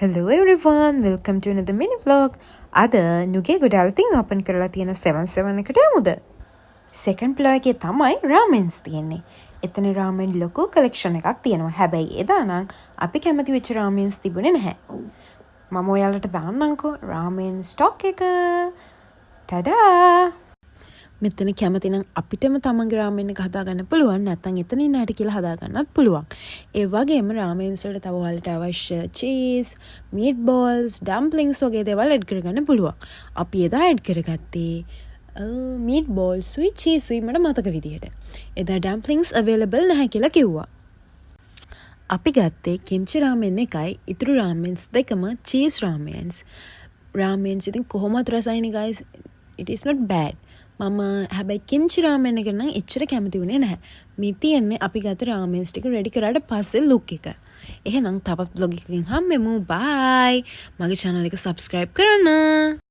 Hello everyone, welcome to another mini vlog. අද නුගේ ගොඩාක් තින් ඕපන් කරලා තියෙන 77 එකට යමුද? Second vlog එකේ තමයි රාමෙන්ස් තියෙන්නේ. එතන රාමෙන් ලොකු collection එකක් තියෙනවා. හැබැයි එදා නම් අපි කැමති වෙච්ච රාමෙන්ස් තිබුණේ නැහැ. මම ඔයාලට දාන්නම්කෝ රාමෙන් ස්ටොක් එක. ටඩා! මෙතන කැමති නම් අපිටම තමන්ගේ රාමෙන් එක හදාගන්න පුළුවන් නැත්නම් එතන ඉන්න හැටි කියලා හදාගන්නත් පුළුවන්. ඒ වගේම රාමෙන්ස් වලට තව ඔයාලට අවශ්‍ය චීස්, මීට් බෝල්ස්, ඩම්ප්ලින්ග්ස් වගේ දේවල් ඇඩ් කරගන්න පුළුවන්. අපි එදා ඇඩ් කරගත්තේ මීට් බෝල්ස් සුයි චීස් සුයි මට මතක විදියට. එදා ඩම්ප්ලින්ග්ස් අවైలබල් නැහැ කියලා කිව්වා. අපි ගත්තේ කිම්චි රාමෙන් එකයි ඉතුරු රාමෙන්ස් දෙකම චීස් රාමෙන්ස්. රාමෙන්ස් ඉතින් කොහොමද රසයිනේ guys? It is not bad. මම හැබැයි කිම්චි රාමෙන් එක නම් එච්චර කැමති වුණේ නැහැ. මේ තියන්නේ අපි ගත්ත රාමෙන්ස් ටික රෙඩි කරාට පස්සේ ලුක් එක. එහෙනම් තවත් vlog එකකින් හම්බෙමු. bye. මගේ channel එක subscribe කරන්න.